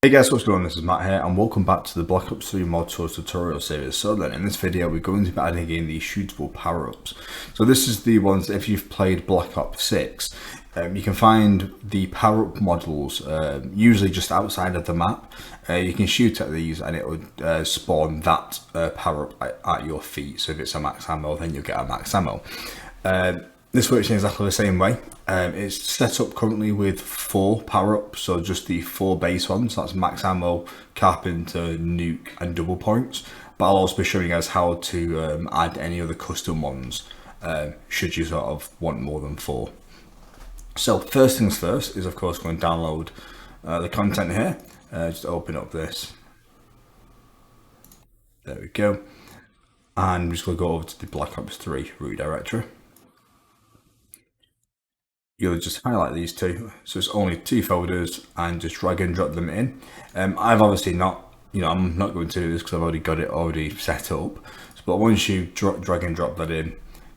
Hey guys, what's going on? This is Matt here and welcome back to the Black Ops 3 mod source tutorial series. So then in this video we're going to be adding in the shootable power-ups. So this is the ones, if you've played Black Ops 6, you can find the power-up models usually just outside of the map. You can shoot at these and it would spawn that power-up at your feet. So if it's a max ammo, then you'll get a max ammo. This works in exactly the same way. It's set up currently with 4 power-ups, so just the 4 base ones. That's max ammo, carpenter, nuke, and double points. But I'll also be showing you guys how to add any other custom ones, should you sort of want more than 4. So first things first is of course going to download the content here. Just open up this. There we go. And I'm just going to go over to the Black Ops 3 root directory. You'll just highlight these two, so it's only 2 folders, and just drag and drop them in. I've obviously not, I'm not going to do this because I've already got it already set up. But once you drag and drop that in,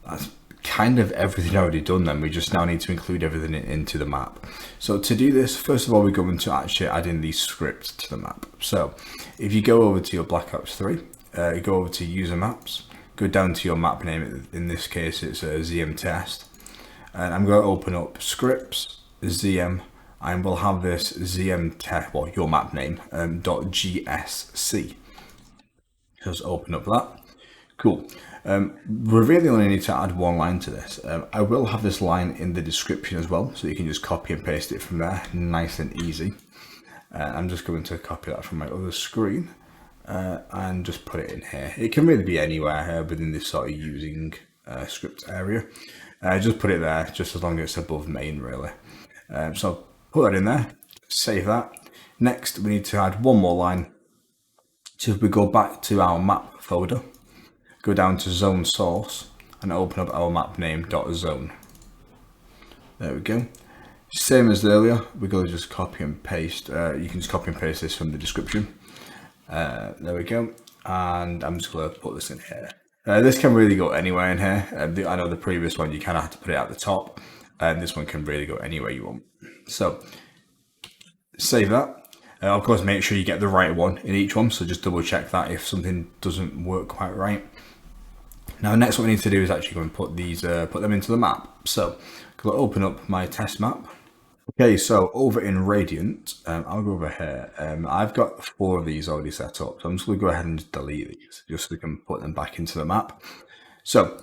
that's kind of everything already done. Then we just now need to include everything into the map. So to do this, first of all, we're going to actually add in these scripts to the map. So if you go over to your Black Ops 3, go over to user maps, go down to your map name. In this case, it's a ZM test. And I'm going to open up scripts, ZM, and we'll have this ZM test, well, your map name, .gsc. Just open up that. Cool. We really only need to add 1 line to this. I will have this line in the description as well, so you can just copy and paste it from there, nice and easy. I'm just going to copy that from my other screen and just put it in here. It can really be anywhere within this sort of using script area. Just put it there, just as long as it's above main, really. So put that in there, save that. Next, we need to add 1 more line. So if we go back to our map folder, go down to zone source, and open up our mapname.zone. There we go. Same as earlier, we're going to just copy and paste. You can just copy and paste this from the description. There we go. And I'm just going to put this in here. This can really go anywhere in here. I know the previous one you kind of had to put it at the top, and this one can really go anywhere you want. So save that. Of course, make sure you get the right one in each one. So just double check that if something doesn't work quite right. Now, next what we need to do is actually go and put these, put them into the map. So I'm going to open up my test map. Okay, so over in Radiant, I'll go over here. I've got 4 of these already set up, so I'm just going to go ahead and delete these, just so we can put them back into the map. So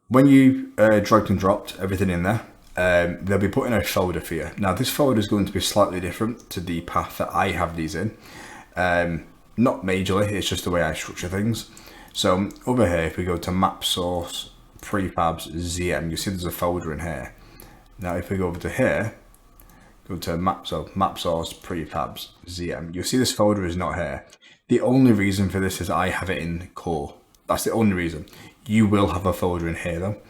when you dragged and dropped everything in there, they'll be put in a folder for you. Now this folder is going to be slightly different to the path that I have these in. Not majorly, it's just the way I structure things. So over here, if we go to map source, prefabs, ZM, you see there's a folder in here. Now if we go over to here, go to map source, prefabs, ZM. You'll see this folder is not here. The only reason for this is I have it in core. That's the only reason. You will have a folder in here though.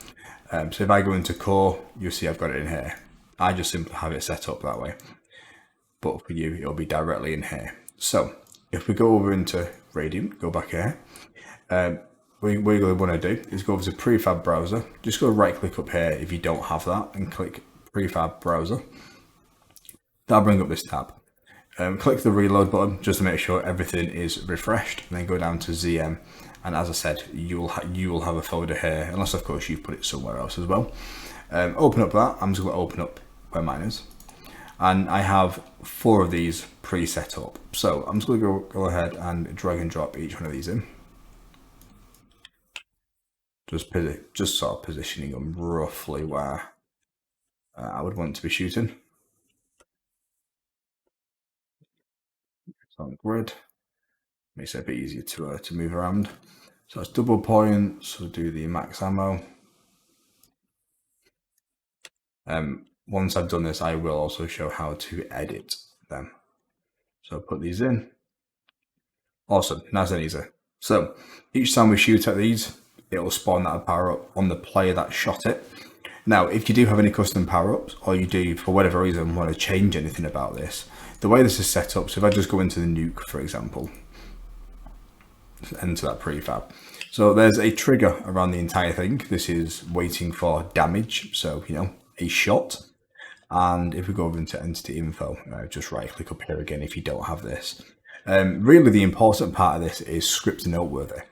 So if I go into core, you'll see I've got it in here. I just simply have it set up that way. But for you, it'll be directly in here. So if we go over into Radiant, go back here. What you're going to want to do is go over to prefab browser. Just go right click up here if you don't have that and click prefab browser. That'll bring up this tab. Click the reload button just to make sure everything is refreshed, and then go down to ZM. And as I said, you will have a folder here, unless of course you've put it somewhere else as well. Open up that. I'm just going to open up where mine is, and I have 4 of these pre-set up. So I'm just going to go ahead and drag and drop each one of these in. Just sort of positioning them roughly where I would want to be shooting. On grid, makes it a bit easier to move around. So it's double points. We'll do the max ammo. Once I've done this, I will also show how to edit them. So put these in. Awesome, nice and easy. So each time we shoot at these, it will spawn that power up on the player that shot it. Now, if you do have any custom power-ups, or you do, for whatever reason, want to change anything about this, the way this is set up, so if I just go into the nuke, for example, enter that prefab. So there's a trigger around the entire thing. This is waiting for damage, so, a shot. And if we go over into entity info, just right click up here again if you don't have this. Really the important part of this is script noteworthy.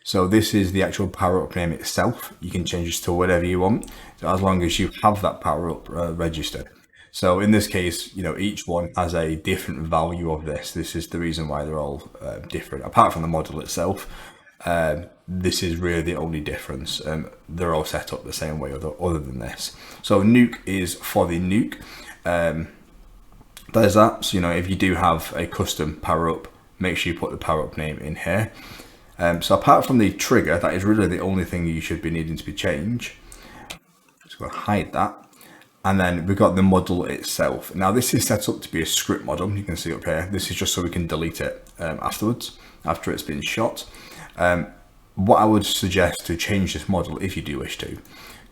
So this is the actual power up name itself. You can change this to whatever you want, so as long as you have that power up registered. So in this case, each one has a different value of this. This is the reason why they're all different. Apart from the model itself, this is really the only difference. They're all set up the same way other than this. So nuke is for the nuke. There's that. So, if you do have a custom power up, make sure you put the power up name in here. So apart from the trigger, that is really the only thing you should be needing to be changed. Just going to hide that. And then we've got the model itself. Now this is set up to be a script model. You can see up here. This is just so we can delete it afterwards, after it's been shot. What I would suggest to change this model, if you do wish to,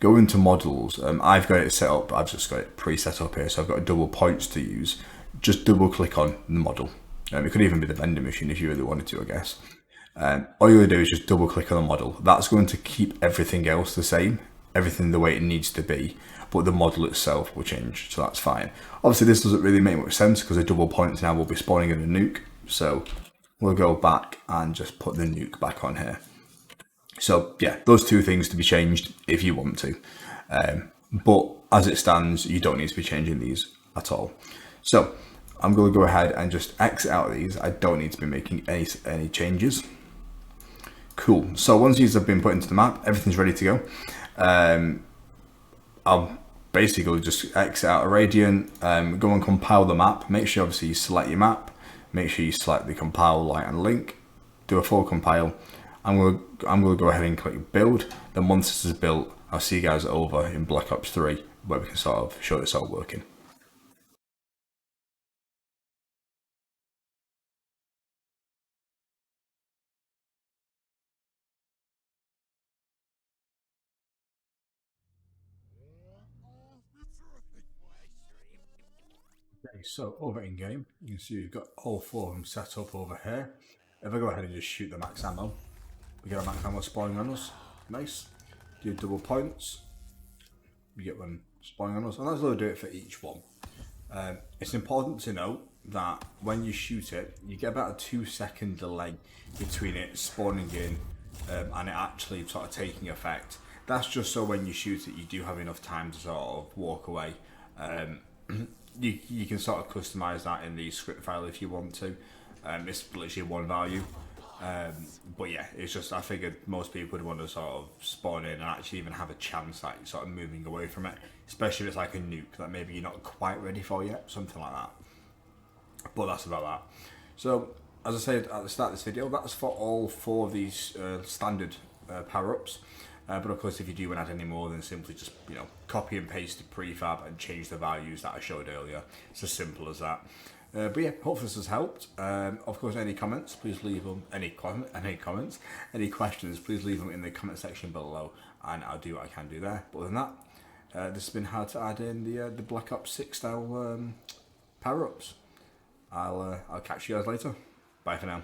go into models. I've got it set up. I've just got it pre-set up here. So I've got double points to use. Just double click on the model. It could even be the vending machine if you really wanted to, I guess. All you're going to do is just double click on the model. That's going to keep everything else the same, everything the way it needs to be, but the model itself will change, so that's fine. Obviously this doesn't really make much sense because the double points now will be spawning in a nuke, so we'll go back and just put the nuke back on here. So yeah, those two things to be changed if you want to, but as it stands you don't need to be changing these at all. So I'm going to go ahead and just exit out of these. I don't need to be making any changes. Cool. So once these have been put into the map, everything's ready to go. I'll basically just exit out of Radiant, go and compile the map. Make sure obviously you select your map. Make sure you select the compile, light and link. Do a full compile. I'm going to go ahead and click build. Then once this is built, I'll see you guys over in Black Ops 3 where we can sort of show this all working. Okay, so over in game, you can see we've got all four of them set up over here. If I go ahead and just shoot the max ammo, we get a max ammo spawning on us. Nice. Do double points, we get one spawning on us, and that's how we do it for each one. It's important to note that when you shoot it, you get about a 2-second delay between it spawning in and it actually sort of taking effect. That's just so when you shoot it, you do have enough time to sort of walk away. You can sort of customize that in the script file if you want to. It's literally one value. But yeah, it's just, I figured most people would want to sort of spawn in and actually even have a chance at sort of moving away from it, especially if it's like a nuke that maybe you're not quite ready for yet, something like that. But that's about that. So as I said at the start of this video, that's for all four of these standard power-ups. But of course, if you do want to add any more, then simply just copy and paste the prefab and change the values that I showed earlier. It's as simple as that. But yeah, hopefully this has helped. Of course, any comments, please leave them. Any comments, any questions, please leave them in the comment section below, and I'll do what I can do there. But other than that, this has been how to add in the Black Ops 6 style power ups. I'll catch you guys later. Bye for now.